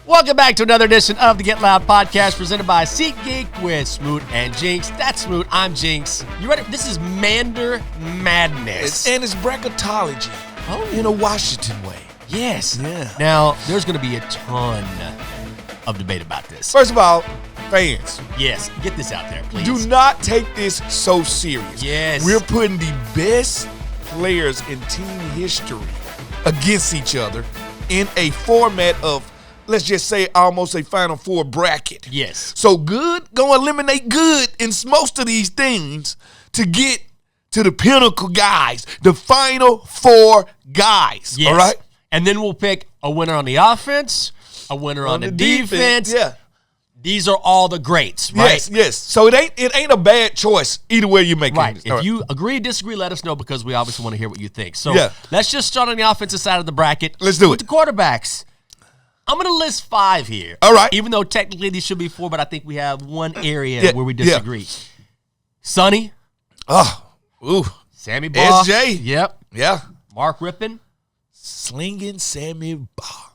Welcome back to another edition of the Get Loud podcast presented by SeatGeek with Smoot and Jenks. That's Smoot. I'm Jenks. You ready? This is Mander Madness. And it's bracketology in a Washington way. Yes. Yeah. Now, there's going to be a ton of debate about this. First of all, fans. Yes. Get this out there, please. Do not take this so serious. Yes. We're putting the best players in team history against each other in a format of, let's just say, almost a Final Four bracket. Yes. So good gonna eliminate good in most of these things to get to the pinnacle guys, the Final Four guys. Yes. All right? And then we'll pick a winner on the offense, a winner on the defense. Yeah. These are all the greats, right? Yes. So it ain't a bad choice either way you make it. Right. If you agree, disagree, let us know because we obviously want to hear what you think. So let's just start on the offensive side of the bracket. Let's do with it. The quarterbacks. I'm going to list 5 here. All right. Even though technically these should be 4, but I think we have one area where we disagree. Yeah. Sonny. Sammy Baugh. SJ. Yep. Yeah. Mark Rippon. Slinging Sammy Baugh.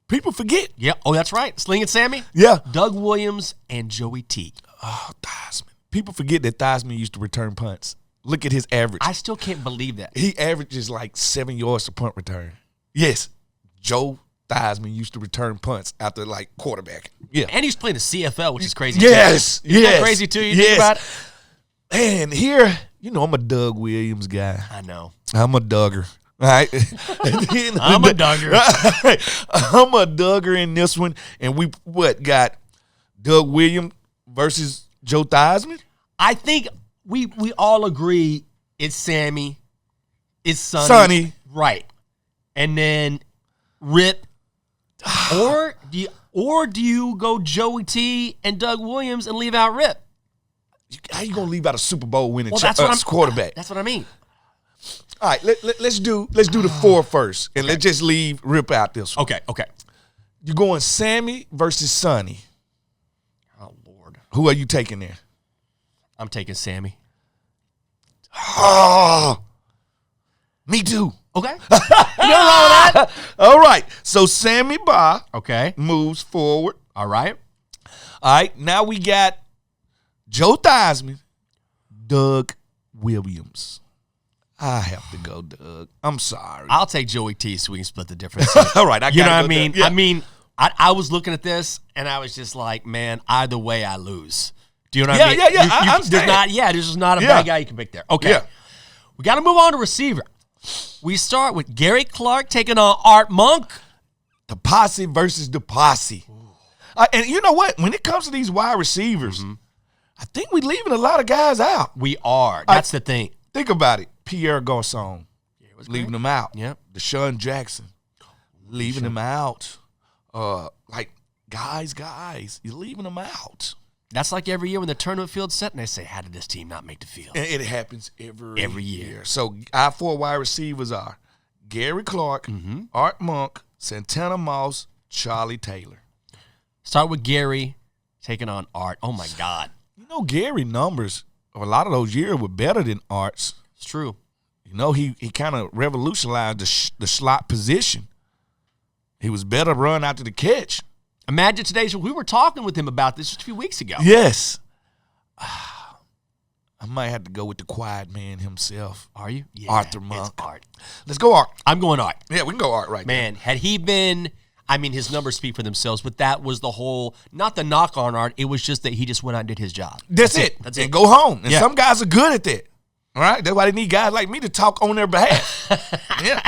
People forget. Yep. Oh, that's right. Slinging Sammy. Yeah. Doug Williams and Joey T. Oh, Theismann. People forget that Theismann used to return punts. Look at his average. I still can't believe that. He averages like 7 yards to punt return. Yes. Joe Theismann used to return punts after like quarterback. Yeah. And he's playing the CFL, which is crazy. Yes. Isn't that crazy too? You think about it? And here, I'm a Doug Williams guy. I know. I'm a Dugger. All right. I'm a Dugger. I'm a Dugger in this one. And we got Doug Williams versus Joe Theismann? I think we all agree it's Sammy, it's Sonny. Right. And then Rip. Or do you go Joey T and Doug Williams and leave out Rip? How you gonna leave out a Super Bowl winning quarterback? That's what I mean. All right, let's do the 4 first, and let's just leave Rip out this one. Okay. You're going Sammy versus Sonny. Oh Lord, who are you taking there? I'm taking Sammy. Oh, me too. Okay, nothing wrong with that. All right, so Sammy Baugh moves forward. All right, now we got Joe Theismann, Doug Williams. I have to go, Doug. I'm sorry. I'll take Joey T so we can split the difference. All right, you know what I mean? Yeah. I mean, I was looking at this and I was just like, man, either way I lose. Do you know what I mean? Yeah. I understand. There's just not a bad guy you can pick there. Okay. Yeah. We got to move on to receiver. We start with Gary Clark taking on Art Monk. The posse versus the posse. And you know what? When it comes to these wide receivers, I think we're leaving a lot of guys out. We are. That's the thing. Think about it. Pierre Garçon, leaving him out. Yep. Deshaun Jackson, leaving him out. Guys, you're leaving them out. That's like every year when the tournament field's set and they say, how did this team not make the field? And it happens every year. So our 4 wide receivers are Gary Clark, Art Monk, Santana Moss, Charlie Taylor. Start with Gary taking on Art. Oh, my God. Gary numbers of a lot of those years were better than Art's. It's true. He kind of revolutionized the slot position. He was better run after the catch. Imagine today, so we were talking with him about this just a few weeks ago. Yes. I might have to go with the quiet man himself. Are you? Yeah, Arthur Monk. It's Art. Let's go Art. I'm going Art. Yeah, we can go Art right now. Man, had he been, his numbers speak for themselves, but that was the whole, not the knock on Art, it was just that he just went out and did his job. That's it. And go home. And some guys are good at that. All right? That's why they need guys like me to talk on their behalf. Yeah.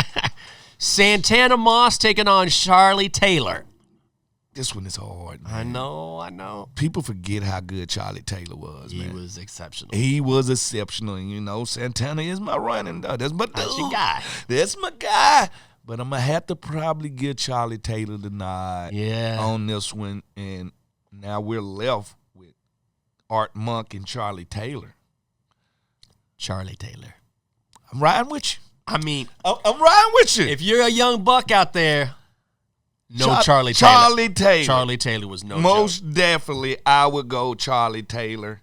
Santana Moss taking on Charlie Taylor. This one is hard, man. I know. People forget how good Charlie Taylor was, man. He was exceptional. He was exceptional. And, Santana is my running dog. That's your guy. That's my guy. But I'm going to have to probably give Charlie Taylor the nod on this one. And now we're left with Art Monk and Charlie Taylor. Charlie Taylor. I'm riding with you. I'm riding with you. If you're a young buck out there, Charlie Taylor. Charlie Taylor. Charlie Taylor was no Most joke. definitely, I would go Charlie Taylor.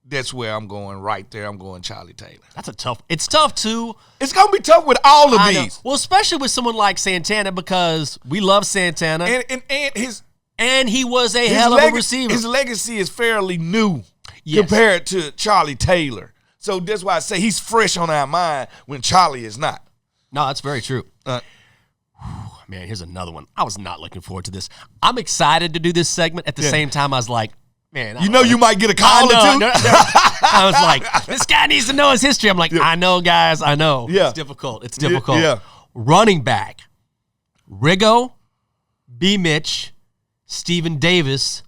that's where I'm going right there. I'm going Charlie Taylor. That's a tough. It's tough too. It's gonna be tough with all of these. Well, especially with someone like Santana because we love Santana, and he was a hell of a receiver. His legacy is fairly new compared to Charlie Taylor. So that's why I say he's fresh on our mind when Charlie is not. No, that's very true. Man, here's another one. I was not looking forward to this. I'm excited to do this segment. At the same time, I was like, man. You might get a call or two? I was like, this guy needs to know his history. I'm like, I know, guys. I know. Yeah. It's difficult. It's difficult. Yeah. Running back, Riggo, B. Mitch, Stephen Davis,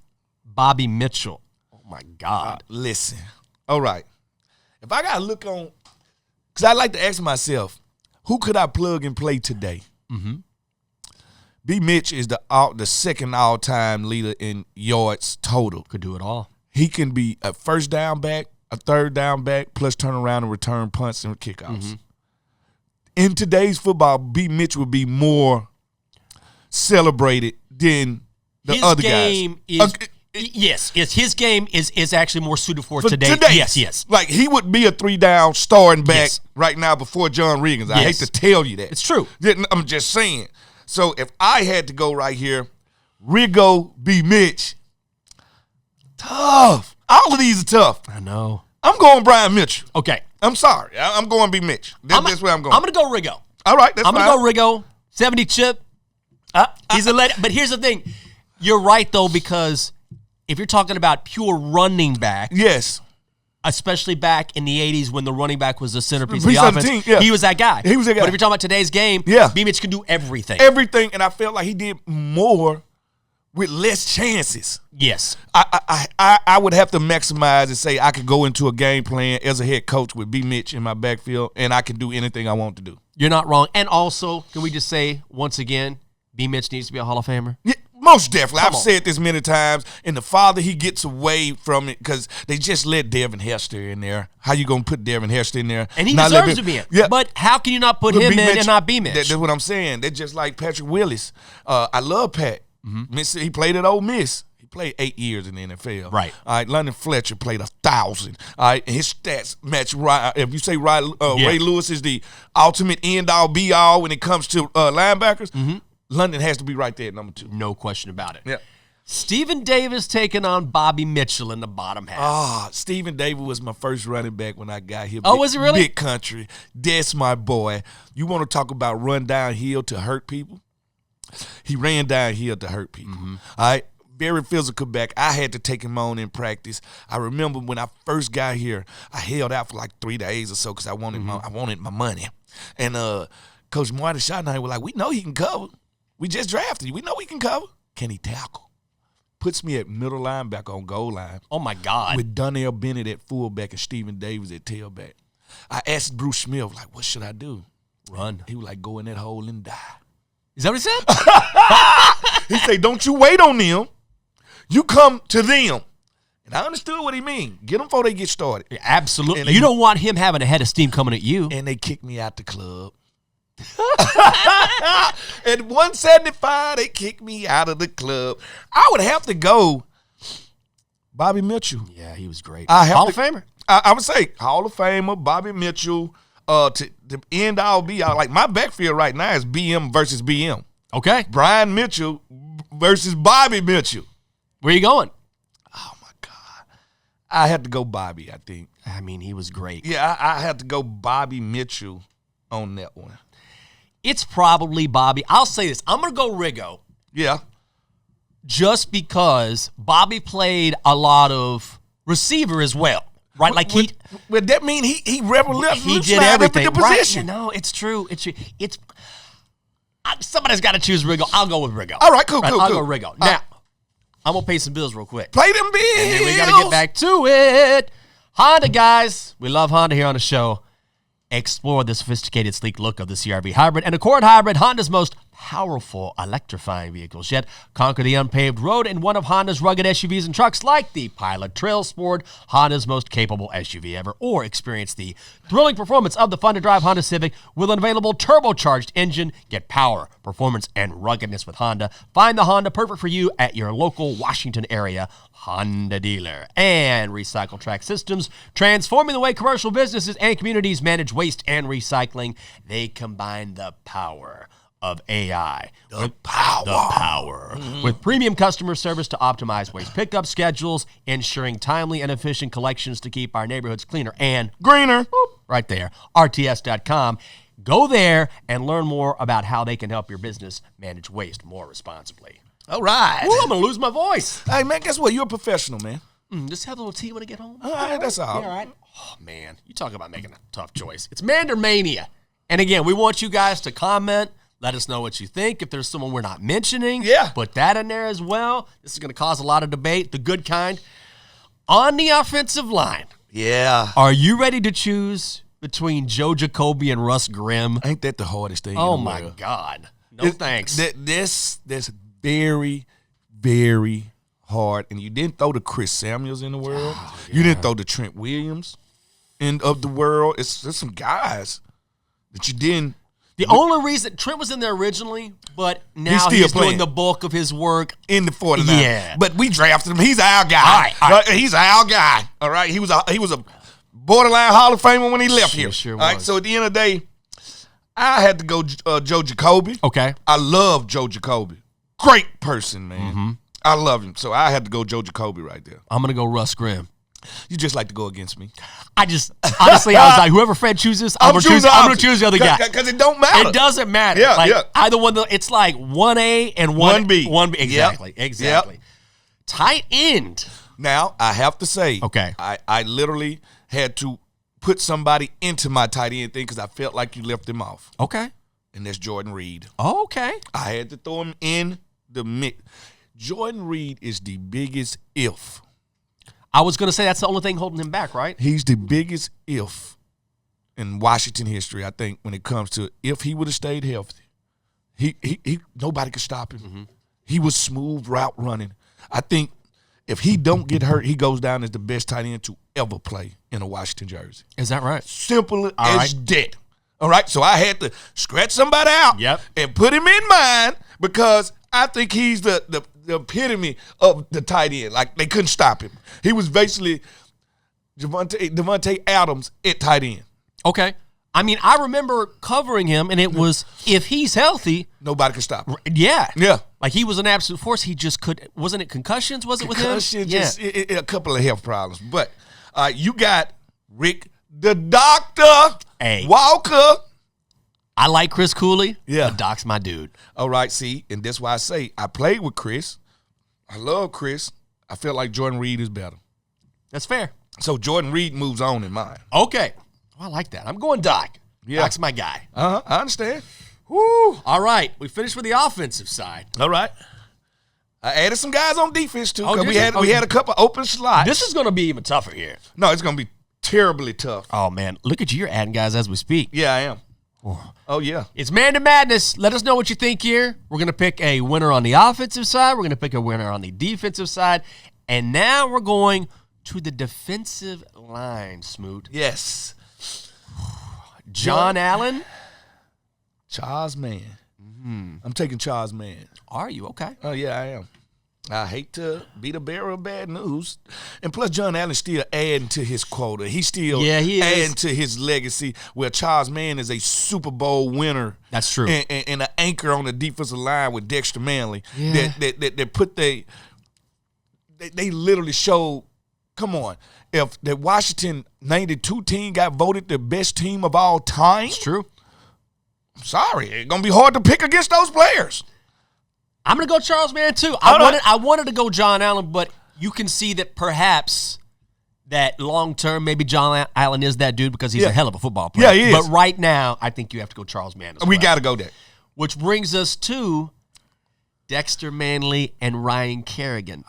Bobby Mitchell. Oh, my God. Listen. All right. If I got to look on, because I like to ask myself, who could I plug and play today? Mm-hmm. B. Mitch is the second all-time leader in yards total. Could do it all. He can be a first down back, a third down back, plus turn around and return punts and kickoffs. Mm-hmm. In today's football, B. Mitch would be more celebrated than the other guys. Yes, his game is actually more suited for today. Yes. Like, he would be a 3-down starting back right now before John Riggins. I hate to tell you that. It's true. I'm just saying. So if I had to go right here, Riggo, B. Mitch, tough. All of these are tough. I know. I'm going Brian Mitchell. Okay. I'm sorry. I'm going B. Mitch. That's where I'm going. I'm going to go Riggo. All right, that's fine. I'm going to go Riggo. 70 chip. He's a lady. But here's the thing. You're right, though, because if you're talking about pure running back. Yes. Especially back in the 80s when the running back was the centerpiece of the offense. He was that guy. He was that guy. But if you're talking about today's game, B. Mitch can do everything. Everything, and I felt like he did more with less chances. Yes. I would have to maximize and say I could go into a game plan as a head coach with B. Mitch in my backfield, and I can do anything I want to do. You're not wrong. And also, can we just say, once again, B. Mitch needs to be a Hall of Famer? Yeah. Most definitely. I've said this many times. And the farther he gets away from it, because they just let Devin Hester in there. How you going to put Devin Hester in there? And he deserves to be in. Yeah. But how can you not put him in and not B. Mitch? That's what I'm saying. They're just like Patrick Willis. I love Pat. Mm-hmm. He played at Ole Miss. He played 8 years in the NFL. Right. All right. London Fletcher played 1,000. All right. And his stats match right. If you say Ray Lewis is the ultimate end-all, be-all when it comes to linebackers, London has to be right there at number 2. No question about it. Yeah. Stephen Davis taking on Bobby Mitchell in the bottom half. Stephen Davis was my first running back when I got here. Was he really? Big country. That's my boy. You want to talk about run downhill to hurt people? He ran downhill to hurt people. Mm-hmm. All right. Very physical back. I had to take him on in practice. I remember when I first got here, I held out for like 3 days or so because I wanted my money. And Coach Marty Schottenheimer was like, we know he can cover. We just drafted you. We know he can cover. Can he tackle? Puts me at middle linebacker on goal line. Oh, my God. With Donnell Bennett at fullback and Stephen Davis at tailback. I asked Bruce Smith, like, what should I do? Run. He was like, go in that hole and die. Is that what he He said? said, don't you wait on them. You come to them. And I understood what he mean. Get them before they get started. Yeah, absolutely. You don't want him having a head of steam coming at you. And they kicked me out the club. At 175, they kicked me out of the club. I would have to go Bobby Mitchell. Yeah, he was great. Hall of Famer. I would say Hall of Famer, Bobby Mitchell. To end all be all. Like, my backfield right now is BM versus BM. Okay. Brian Mitchell versus Bobby Mitchell. Where you going? Oh, my God. I had to go Bobby, I think. I mean, he was great. Yeah, I had to go Bobby Mitchell on that one. It's probably Bobby. I'll say this. I'm going to go Riggo. Yeah. Just because Bobby played a lot of receiver as well. Right? Like Would that mean he revolutionized he did everything. The position? Right. No, it's true. Somebody's got to choose Riggo. I'll go with Riggo. All right, cool. I'll go Riggo. Now, I'm going to pay some bills real quick. Play them bills. And then we got to get back to it. Honda, guys. We love Honda here on the show. Explore the sophisticated, sleek look of the CR-V Hybrid and Accord Hybrid, Honda's most powerful, electrifying vehicles. Yet conquer the unpaved road in one of Honda's rugged SUVs and trucks like the Pilot Trail Sport, Honda's most capable SUV ever. Or experience the thrilling performance of the fun-to-drive Honda Civic with an available turbocharged engine. Get power, performance, and ruggedness with Honda. Find the Honda perfect for you at your local Washington area Honda dealer. And Recycle Track Systems, transforming the way commercial businesses and communities manage waste and recycling. They combine the power of AI. The power. With premium customer service to optimize waste pickup schedules, ensuring timely and efficient collections to keep our neighborhoods cleaner and greener. Right there. RTS.com. Go there and learn more about how they can help your business manage waste more responsibly. All right. Ooh, I'm going to lose my voice. Hey, man, guess what? You're a professional, man. Just have a little tea when I get home. All right, that's all. Yeah, all right. Oh, man. You talk about making a tough choice. It's Mander Mania. And again, we want you guys to comment. Let us know what you think. If there's someone we're not mentioning, put that in there as well. This is going to cause a lot of debate, the good kind. On the offensive line. Yeah. Are you ready to choose between Joe Jacoby and Russ Grimm? Ain't that the hardest thing? Oh, my God. No thanks. This very, very hard. And you didn't throw the Chris Samuels in the world. You didn't throw the Trent Williams of the world. It's some guys that you didn't. The only reason Trent was in there originally, but now he's doing the bulk of his work in the 49ers. Yeah. But we drafted him. He's our guy. All right. He's our guy. All right. He was a borderline Hall of Famer when he left here. Sure all right. So at the end of the day, I had to go Joe Jacoby. Okay. I love Joe Jacoby. Great person, man. I love him. So I had to go Joe Jacoby right there. I'm going to go Russ Grimm. You just like to go against me. Honestly, I was like, whoever Fred chooses, I'm going to choose the other guy. Because it don't matter. It doesn't matter. Yeah, Either one, it's like 1A and 1B. 1B. Exactly. Yep. Exactly. Yep. Tight end. Now, I have to say, okay, I literally had to put somebody into my tight end thing because I felt like you left him off. Okay. And that's Jordan Reed. Oh, okay. I had to throw him in the mix. Jordan Reed is the biggest if. I was going to say that's the only thing holding him back, right? He's the biggest if in Washington history, I think, when it comes to if he would have stayed healthy. He nobody could stop him. He was smooth route running. I think if he don't get hurt, he goes down as the best tight end to ever play in a Washington jersey. Is that right? Simple as that. All right, so I had to scratch somebody out and put him in mine because I think he's the epitome of the tight end. Like, they couldn't stop him. He was basically Devontae Adams at tight end. Okay. I mean, I remember covering him, and it was, if he's healthy, nobody can stop him. Yeah. Yeah. Like, he was an absolute force. He just couldn't. Wasn't it concussions? Was it with him? Concussions, a couple of health problems. But you got Rick the Doctor Walker. I like Chris Cooley. Yeah. But Doc's my dude. All right, see, and that's why I say I played with Chris. I love Chris. I feel like Jordan Reed is better. That's fair. So Jordan Reed moves on in mine. Okay. Oh, I like that. I'm going Doc. Yeah. Doc's my guy. I understand. Woo. All right. We finished with the offensive side. All right. I added some guys on defense, too, because we had a couple open slots. This is going to be even tougher here. No, it's going to be terribly tough. Oh, man. Look at you. You're adding guys as we speak. Yeah, I am. Oh, yeah. It's Mander Madness. Let us know what you think here. We're going to pick a winner on the offensive side. We're going to pick a winner on the defensive side. And now we're going to the defensive line, Smoot. Yes. John Allen. Charles Mann. I'm taking Charles Mann. Are you? Okay. Oh, yeah, I am. I hate to be the bearer of bad news. And plus, John Allen's still adding to his quota. He's still adding to his legacy, where Charles Mann is a Super Bowl winner. That's true. And an anchor on the defensive line with Dexter Manley. Yeah. That put they literally showed, come on, if the Washington 92 team got voted the best team of all time. It's true. I'm sorry. It's going to be hard to pick against those players. I'm going to go Charles Mann, too. I wanted to go John Allen, but you can see that perhaps that long-term, maybe John Allen is that dude because he's a hell of a football player. Yeah, he is. But right now, I think you have to go Charles Mann as well. We got to go there. Which brings us to Dexter Manley and Ryan Kerrigan.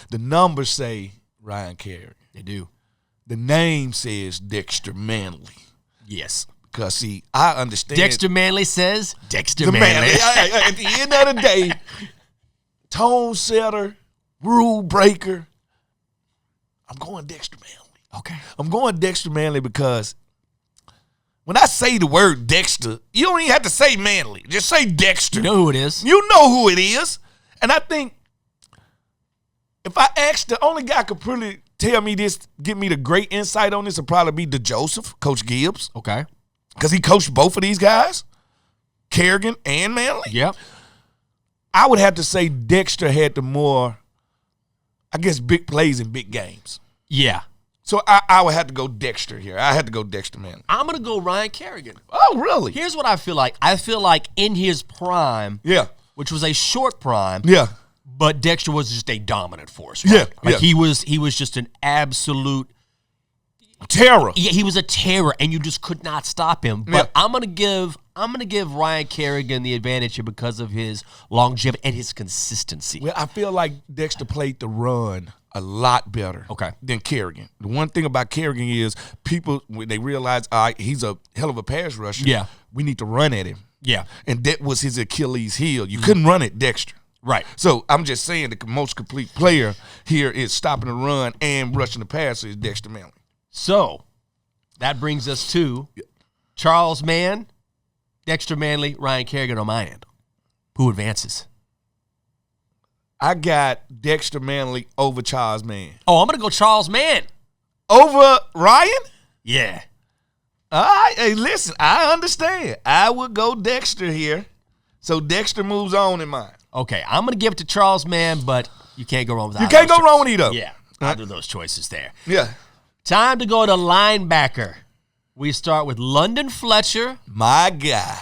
The numbers say Ryan Kerrigan. They do. The name says Dexter Manley. Yes. Because, see, I understand. Dexter Manley says Dexter Manley. At the end of the day, tone setter, rule breaker, I'm going Dexter Manley. Okay. I'm going Dexter Manley because when I say the word Dexter, you don't even have to say Manley. Just say Dexter. You know who it is. You know who it is. And I think if I asked, the only guy could probably tell me this, give me the great insight on this, would probably be DeJoseph, Coach Gibbs. Okay. Because he coached both of these guys, Kerrigan and Manley. Yep. I would have to say Dexter had the more, I guess, big plays in big games. Yeah. So I would have to go Dexter here. I had to go Dexter Manley. I'm going to go Ryan Kerrigan. Oh, really? Here's what I feel like. I feel like in his prime, which was a short prime, but Dexter was just a dominant force. Right? He was just an absolute terror. Yeah, he was a terror, and you just could not stop him. But I'm gonna give Ryan Kerrigan the advantage here because of his longevity and his consistency. Well, I feel like Dexter played the run a lot better than Kerrigan. The one thing about Kerrigan is people, when they realize he's a hell of a pass rusher, we need to run at him. Yeah. And that was his Achilles heel. You couldn't run at Dexter. Right. So I'm just saying the most complete player here is stopping the run and rushing the passer is Dexter Manley. So that brings us to Charles Mann, Dexter Manley, Ryan Kerrigan on my end. Who advances? I got Dexter Manley over Charles Mann. Oh, I'm going to go Charles Mann. Over Ryan? Yeah. All right. Hey, listen, I understand. I would go Dexter here. So Dexter moves on in mine. Okay, I'm going to give it to Charles Mann, but you can't go wrong with that. You can't go wrong with either. Yeah, I'll do those choices there. Yeah. Time to go to linebacker. We start with London Fletcher. My guy.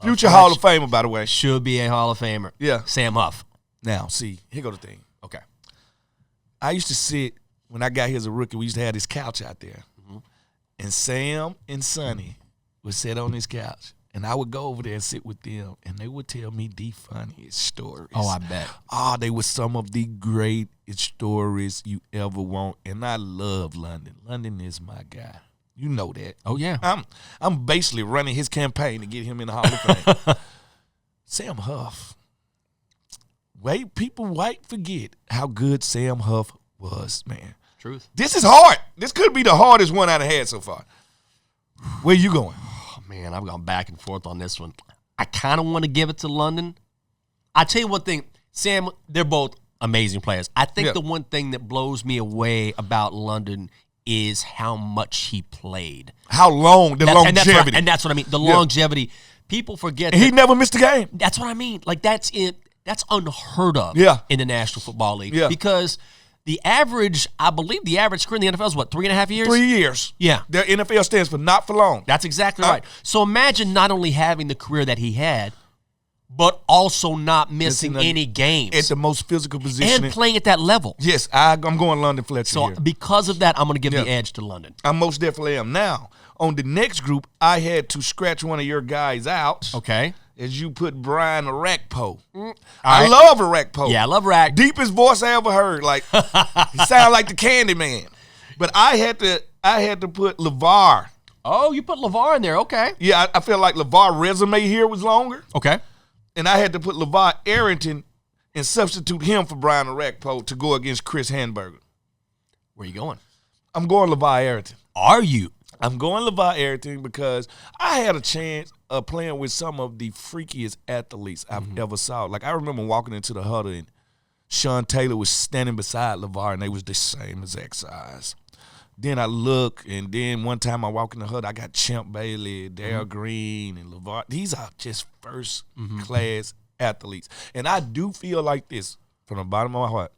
Future Hall of Famer, by the way. Should be a Hall of Famer. Yeah. Sam Huff. Now, see, here go the thing. Okay. I used to sit, when I got here as a rookie, we used to have this couch out there. Mm-hmm. And Sam and Sonny would sit on this couch. And I would go over there and sit with them, and they would tell me the funniest stories. Oh, I bet. Oh, they were some of the greatest stories you ever want. And I love London. London is my guy. You know that. Oh, yeah. I'm basically running his campaign to get him in the Hall of Fame. Sam Huff. People might forget how good Sam Huff was, man. Truth. This is hard. This could be the hardest one I've had so far. Where you going? Man, I've gone back and forth on this one. I kind of want to give it to London. I tell you one thing, Sam, they're both amazing players. I think the one thing that blows me away about London is how much he played. How long, longevity. And that's what I mean, the longevity. People forget he never missed a game. That's what I mean. Like, that's it. That's unheard of in the National Football League. Yeah. Because I believe the average career in the NFL is what, 3.5 years? 3 years. Yeah. Their NFL stands for not for long. That's exactly right. So imagine not only having the career that he had, but also not missing any games. At the most physical position. And playing at that level. Yes, I'm going London Fletcher so here. Because of that, I'm going to give the edge to London. I most definitely am. Now, on the next group, I had to scratch one of your guys out. Okay. As you put Brian Arakpo. I love Arakpo. Yeah, I love Arak. Deepest voice I ever heard. Like, he sounded like the Candy Man. But I had to put LeVar. Oh, you put LeVar in there. Okay. Yeah, I feel like LeVar's resume here was longer. Okay. And I had to put LeVar Arrington and substitute him for Brian Arakpo to go against Chris Hanburger. Where you going? I'm going LeVar Arrington. Are you? I'm going LeVar Arrington because I had a chance of playing with some of the freakiest athletes I've ever saw. Like, I remember walking into the huddle and Sean Taylor was standing beside LeVar, and they was the same exact size. Then I look, and then one time I walk in the huddle, I got Champ Bailey, Darryl Green, and LeVar. These are just first-class athletes. And I do feel like this from the bottom of my heart.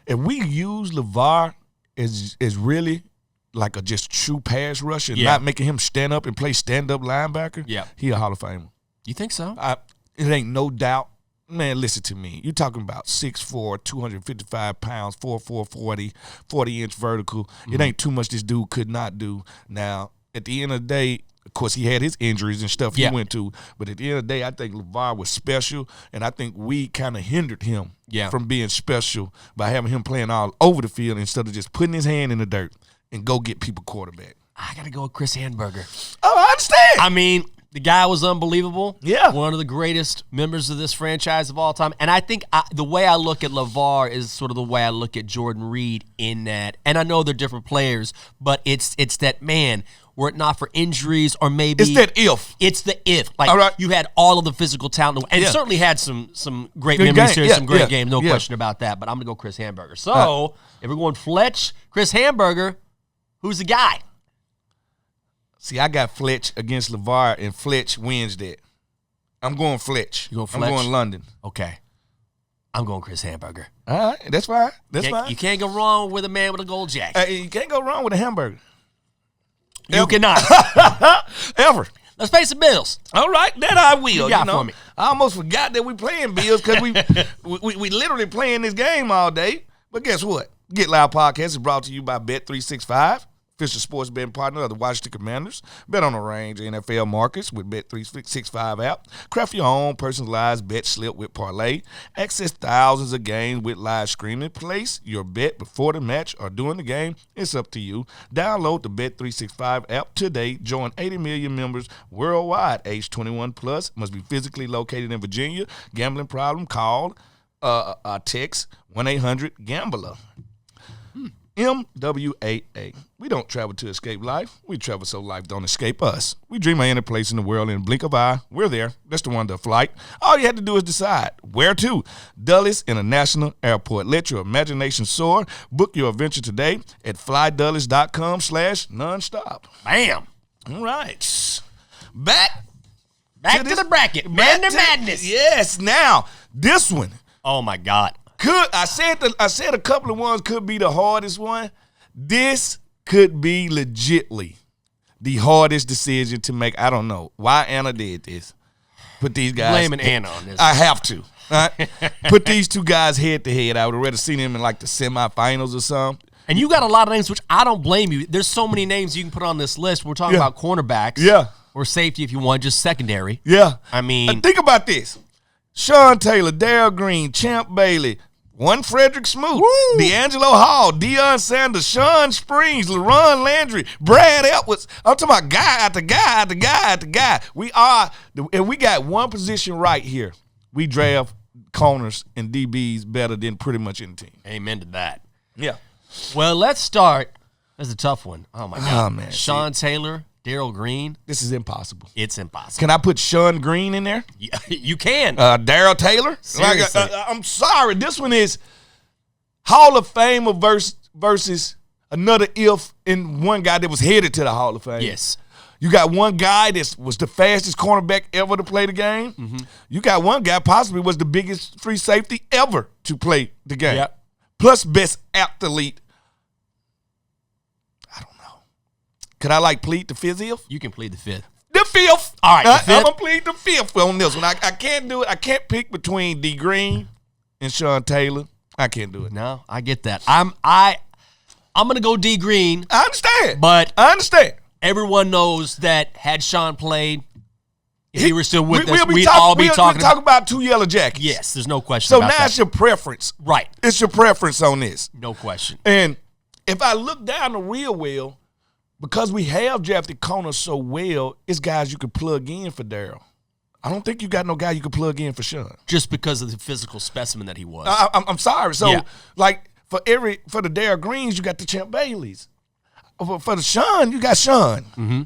If we use LeVar as really like a just true pass rusher, not making him stand up and play stand-up linebacker, he a Hall of Famer. You think so? It ain't no doubt. Man, listen to me. You're talking about 6'4", 255 pounds, 4'4", 40-inch vertical. It ain't too much this dude could not do. Now, at the end of the day, of course, he had his injuries and stuff he went to. But at the end of the day, I think LeVar was special, and I think we kind of hindered him from being special by having him playing all over the field instead of just putting his hand in the dirt and go get people quarterback. I got to go with Chris Hamburger. Oh, I understand. I mean, the guy was unbelievable. Yeah. One of the greatest members of this franchise of all time. And I think the way I look at LeVar is sort of the way I look at Jordan Reed in that. And I know they're different players, but it's that, man, were it not for injuries or maybe. It's that if. It's the if. Like, all right. you had all of the physical talent. And certainly had some great memories here, some great games. No question about that. But I'm going to go Chris Hamburger. So, if we're going Fletch, Chris Hamburger, who's the guy? See, I got Fletch against LeVar, and Fletch wins that. I'm going Fletch. You going Fletch? I'm going London. Okay. I'm going Chris Hamburger. All right, that's fine. That's fine. You can't go wrong with a man with a gold jacket. You can't go wrong with a hamburger. You cannot. Ever. Let's pay some bills. All right, that I will. You got for me. I almost forgot that we playing bills because we literally playing this game all day. But guess what? Get Loud Podcast is brought to you by Bet365. Official sports betting partner of the Washington Commanders. Bet on a range of NFL markets with Bet365 app. Craft your own personalized bet slip with parlay. Access thousands of games with live streaming. Place your bet before the match or during the game. It's up to you. Download the Bet365 app today. Join 80 million members worldwide. Age 21 plus. Must be physically located in Virginia. Gambling problem? Call text 1-800-GAMBLER. MWAA. We don't travel to escape life. We travel so life don't escape us. We dream of any place in the world in a blink of eye. We're there. That's the wonder of flight. All you have to do is decide. Where to? Dulles International Airport. Let your imagination soar. Book your adventure today at flydulles.com/nonstop. Bam. All right. Back to the bracket. Mander Madness. Yes. Now, this one. Oh, my God. I said a couple of ones could be the hardest one. This could be legitly the hardest decision to make. I don't know why Anna did this. Put these guys. Blaming Anna on this. I have to. All right? Put these two guys head to head. I would have rather seen them in like the semifinals or something. And you got a lot of names, which I don't blame you. There's so many names you can put on this list. We're talking about cornerbacks. Yeah. Or safety if you want, just secondary. Yeah. I mean. Think about this. Sean Taylor, Darryl Green, Champ Bailey, Frederick Smoot, Woo! D'Angelo Hall, Deion Sanders, Sean Springs, LaRon Landry, Brad Edwards. I'm talking about guy after guy after guy after guy. And we got one position right here. We draft corners and DBs better than pretty much any team. Amen to that. Yeah. Well, let's start. That's a tough one. Oh, my God. Oh, man. Sean Taylor, Darryl Green. This is impossible. It's impossible. Can I put Sean Green in there? Yeah, you can. Darryl Taylor? Seriously. I'm sorry. This one is Hall of Fame versus another if and one guy that was headed to the Hall of Fame. Yes. You got one guy that was the fastest cornerback ever to play the game. Mm-hmm. You got one guy possibly was the biggest free safety ever to play the game. Yep. Plus best athlete. I don't know. Could I plead the fifth? You can plead the fifth. The fifth. All right, the fifth. I'm going to plead the fifth on this one. I can't do it. I can't pick between D. Green and Sean Taylor. I can't do it. No, I get that. I'm going to go D. Green. I understand. But I understand. Everyone knows that had Sean played, if he were still with us, we'd we'll talk about 2 yellow jackets. Yes, there's no question so about that. So now it's your preference. Right. It's your preference on this. No question. And if I look down the real well, because we have drafted corners so well, it's guys you could plug in for Darryl. I don't think you got no guy you could plug in for Sean. Just because of the physical specimen that he was. I'm sorry. So, yeah. for the Darryl Greens, you got the Champ Baileys. For the Sean, you got Sean. Mm-hmm.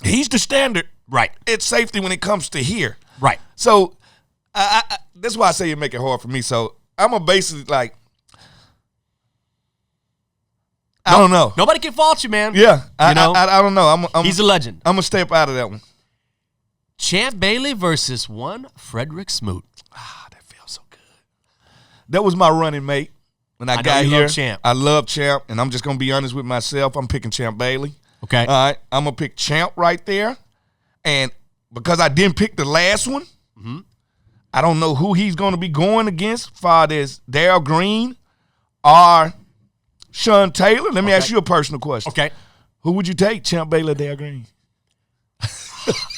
He's the standard. Right. It's safety when it comes to here. Right. So, that's why I say you make it hard for me. So, I'm going to basically I don't know. Nobody can fault you, man. Yeah. I don't know. He's a legend. I'm going to step out of that one. Champ Bailey versus one Frederick Smoot. That feels so good. That was my running mate when I got here. Champ. I love Champ, and I'm just going to be honest with myself. I'm picking Champ Bailey. Okay. All right. I'm going to pick Champ right there. And because I didn't pick the last one, mm-hmm. I don't know who he's going to be going against, far as Darryl Green or Sean Taylor. Let me ask you a personal question. Okay. Who would you take, Champ Bailey or Darryl Green?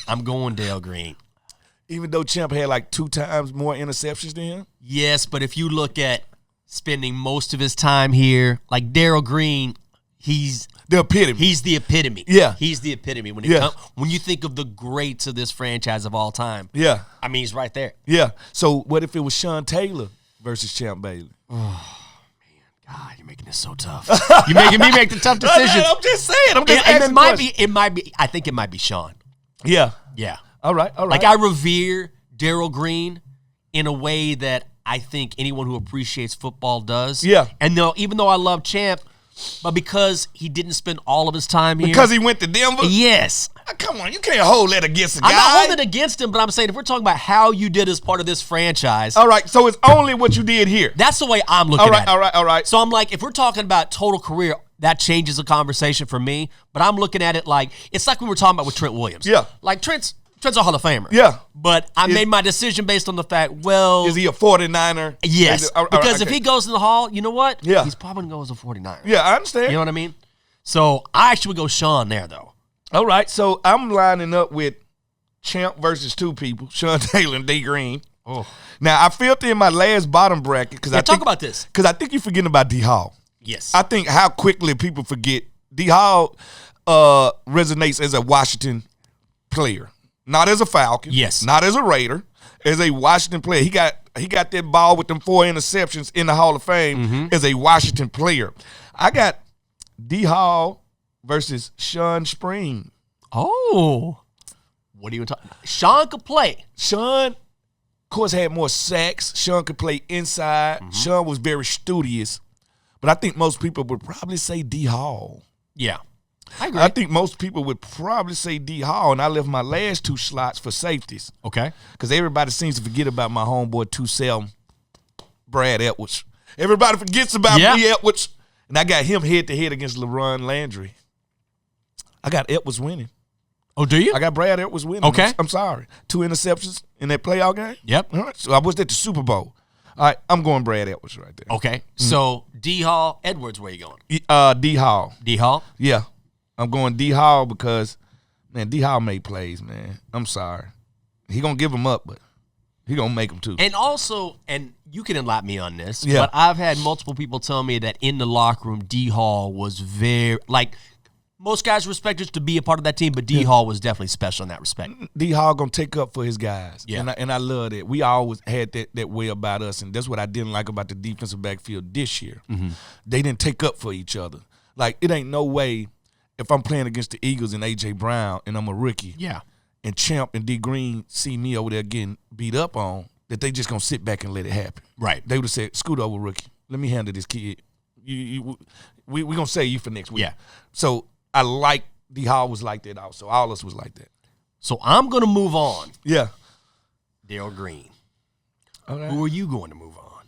I'm going Darryl Green. Even though Champ had 2 times more interceptions than him? Yes, but if you look at spending most of his time here, Darryl Green, he's The epitome. He's the epitome. Yeah. He's the epitome. When you think of the greats of this franchise of all time. Yeah. I mean, he's right there. Yeah. So what if it was Sean Taylor versus Champ Bailey? Oh, man. God, you're making this so tough. You're making me make the tough decisions. I'm just saying. I'm just asking. It might be. I think it might be Sean. Yeah. Yeah. All right. Like, I revere Darryl Green in a way that I think anyone who appreciates football does. Yeah. And even though I love Champ, but because he didn't spend all of his time here. Because he went to Denver? Yes. Come on, you can't hold that against a guy. I'm not holding it against him, but I'm saying if we're talking about how you did as part of this franchise. All right, so it's only what you did here. That's the way I'm looking at it. All right. So I'm like, if we're talking about total career, that changes the conversation for me. But I'm looking at it like, it's like we were talking about with Trent Williams. Yeah. Like Trent's a Hall of Famer. Yeah. But I made my decision based on the fact, is he a 49er? Yes. Because if he goes in the Hall, you know what? Yeah. He's probably going to go as a 49er. Yeah, I understand. You know what I mean? So I actually would go Sean there, though. All right, so I'm lining up with Champ versus two people, Sean Taylor and D. Green. Oh. Now, I felt in my last bottom bracket because talk about this. Because I think you're forgetting about D. Hall. Yes. I think how quickly people forget. D. Hall resonates as a Washington player, not as a Falcon. Yes. Not as a Raider, as a Washington player. He got that ball with them 4 interceptions in the Hall of Fame as a Washington player. I got D. Hall versus Sean Spring. Oh. What are you talking about? Sean could play. Sean, of course, had more sacks. Sean could play inside. Sean was very studious. But I think most people would probably say D. Hall. Yeah. I agree. I think most people would probably say D. Hall, and I left my last 2 slots for safeties. Okay. Because everybody seems to forget about my homeboy 2-7, Brad Edwards. Everybody forgets about B. Edwards. And I got him head-to-head against LeBron Landry. I got Edwards winning. Oh, do you? I got Brad Edwards winning. Okay. I'm sorry. 2 interceptions in that playoff game. Yep. All right. So I was at the Super Bowl. All right. I'm going Brad Edwards right there. Okay. So D. Hall, Edwards, where you going? D. Hall. D. Hall? Yeah. I'm going D. Hall because, man, D. Hall made plays, man. I'm sorry. He going to give them up, but he going to make them too. And also, and you can enlighten me on this, Yeah. but I've had multiple people tell me that in the locker room, D. Hall was very, like, most guys respect us to be a part of that team, but D. Hall was definitely special in that respect. D. Hall going to take up for his guys. Yeah. And I love that. We always had that way about us, and that's what I didn't like about the defensive backfield this year. They didn't take up for each other. Like, it ain't no way if I'm playing against the Eagles and A.J. Brown and I'm a rookie, and Champ and D. Green see me over there getting beat up on, that they just going to sit back and let it happen. Right. They would have said, scoot over, rookie. Let me handle this kid. We going to save you for next week. Yeah. So I like D. Hall was like that also. All of us was like that. So I'm going to move on. Yeah. Darryl Green. All right. Who are you going to move on?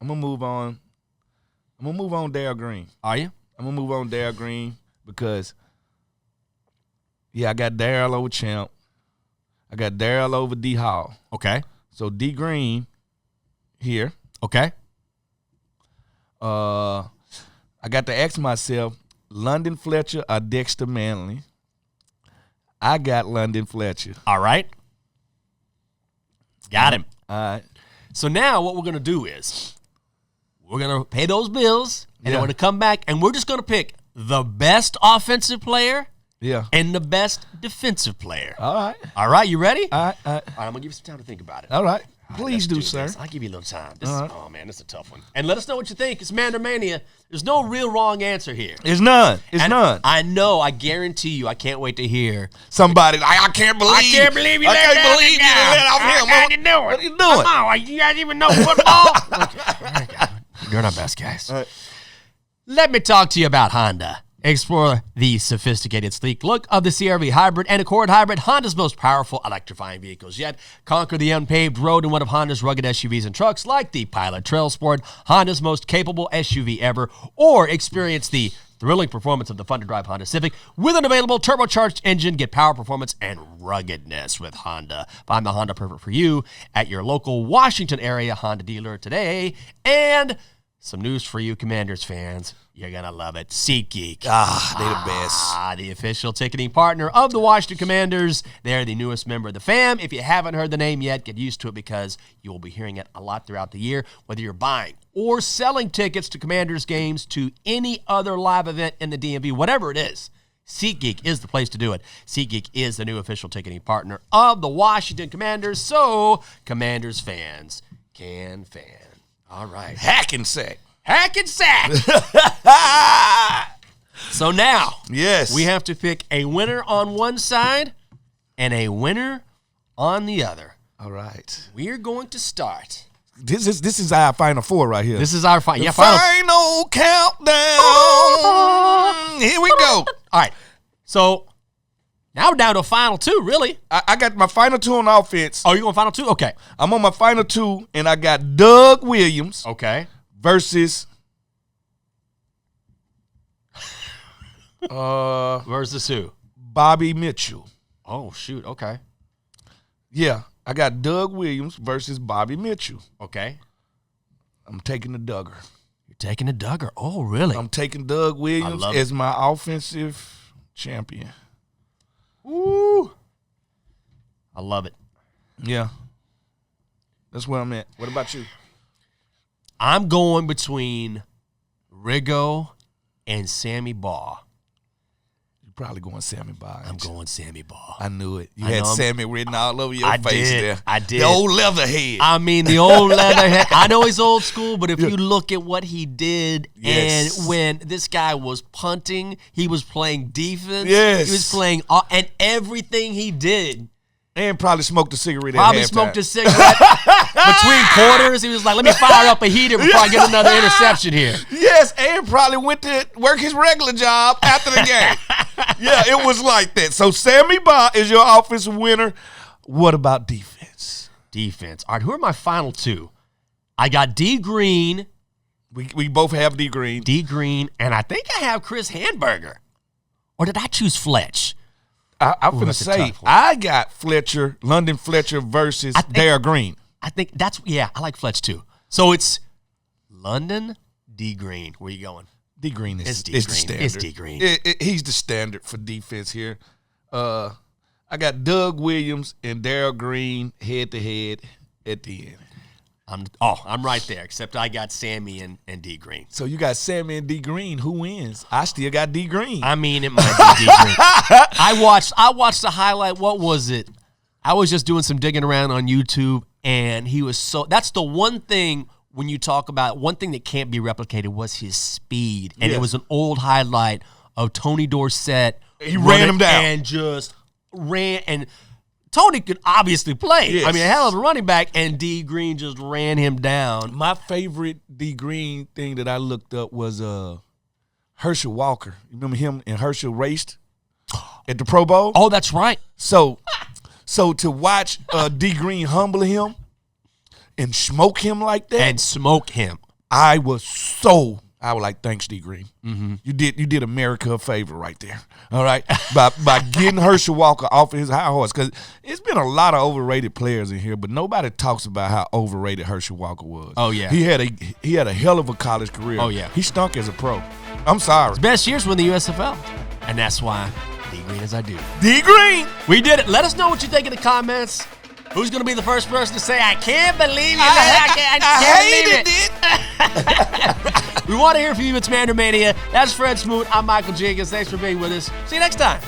I'm going to move on. I'm going to move on Darryl Green. Are you? I'm going to move on Darryl Green because, I got Darryl over Champ. I got Darryl over D. Hall. Okay. So D. Green here. Okay. I got to ask myself, London Fletcher or Dexter Manley? I got London Fletcher. All right. Got him. All right. So now what we're going to do is we're going to pay those bills, and Yeah. we're going to come back, and we're just going to pick the best offensive player Yeah. and the best defensive player. All right. All right, you ready? All right. All right, I'm going to give you some time to think about it. All right. All right, Please let's do, sir. this. I'll give you a little time. This All is, right. oh, man, this is a tough one. And let us know what you think. It's Mander Mania. There's no real wrong answer here. It's none. It's And none. I know. I guarantee you. I can't wait to hear. Somebody, I can't believe. I can't believe you I let can't believe you let off him. How you doing? What are you doing? Come on, you guys even know football? You're not best, guys. All right. Let me talk to you about Honda. Explore the sophisticated, sleek look of the CR-V Hybrid and Accord Hybrid, Honda's most powerful electrifying vehicles yet. Conquer the unpaved road in one of Honda's rugged SUVs and trucks like the Pilot Trail Sport, Honda's most capable SUV ever, or experience the thrilling performance of the fun-to-drive Honda Civic with an available turbocharged engine. Get power, performance, and ruggedness with Honda. Find the Honda perfect for you at your local Washington area Honda dealer today. And Some news for you Commanders fans. You're going to love it. SeatGeek. They the best. The official ticketing partner of the Washington Commanders. They're the newest member of the fam. If you haven't heard the name yet, get used to it because you will be hearing it a lot throughout the year, whether you're buying or selling tickets to Commanders games, to any other live event in the DMV, whatever it is. SeatGeek is the place to do it. SeatGeek is the new official ticketing partner of the Washington Commanders, so Commanders fans can fan. All right. Hack and sack. So now, yes, we have to pick a winner on one side and a winner on the other. All right. We're going to start. This is our final four right here. This is our final countdown. Here we go. All right. So now we're down to a final two, really. I got my final two on offense. Oh, you're going final two? Okay. I'm on my final two, and I got Doug Williams. Okay. Versus versus who? Bobby Mitchell. Oh, shoot. Okay. Yeah, I got Doug Williams versus Bobby Mitchell. Okay. I'm taking the Duggar. You're taking the Duggar. Oh, really? I'm taking Doug Williams as my offensive champion. Woo. I love it. Yeah. That's where I'm at. What about you? I'm going between Riggo and Sammy Baugh. You're probably going Sammy Baugh. I'm going Sammy Baugh. I knew it. You had Sammy written all over your face there. I did. The old leatherhead. I mean, the old leatherhead. I know he's old school, but if you look at what he did, and when this guy was punting, he was playing defense. Yes. He was playing, and everything he did. And probably smoked a cigarette Probably smoked a cigarette between quarters. He was like, let me fire up a heater before I get another interception here. Yes, and probably went to work his regular job after the game. Yeah, it was like that. So Sammy Baugh is your offensive winner. What about defense? Defense. All right, who are my final two? I got D. Green. We both have D. Green. D. Green, and I think I have Chris Handberger. Or did I choose Fletch? I'm going to say, I got London Fletcher versus Dare Green. I think I like Fletch too. So it's London, D. Green. Where you going? D. Green is D. the Green. standard. It's D. Green. He's the standard for defense here. I got Doug Williams and Darryl Green head-to-head at the end. I'm right there, except I got Sammy and D. Green. So you got Sammy and D. Green. Who wins? I still got D. Green. I mean, it might be D. Green. I watched the highlight. What was it? I was just doing some digging around on YouTube, and he was that's the one thing when you talk about one thing that can't be replicated was his speed. And it was an old highlight of Tony Dorsett. He ran him down. And just ran and Tony could obviously play. Yes. I mean, a hell of a running back, and D. Green just ran him down. My favorite D. Green thing that I looked up was Herschel Walker. You remember him and Herschel raced at the Pro Bowl? Oh, that's right. So to watch D. Green humble him and smoke him like that. And smoke him. I was like, thanks, D. Green. Mm-hmm. You did America a favor right there. All right, by getting Herschel Walker off of his high horse, because it's been a lot of overrated players in here, but nobody talks about how overrated Herschel Walker was. Oh yeah, he had a hell of a college career. Oh yeah, he stunk as a pro. I'm sorry. His best years were in the USFL, and that's why D. Green is our dude. D. Green, we did it. Let us know what you think in the comments. Who's going to be the first person to say, I can't believe you? I hated it. We want to hear from you. It's Mander Mania. That's Fred Smoot. I'm Michael Jenkins. Thanks for being with us. See you next time.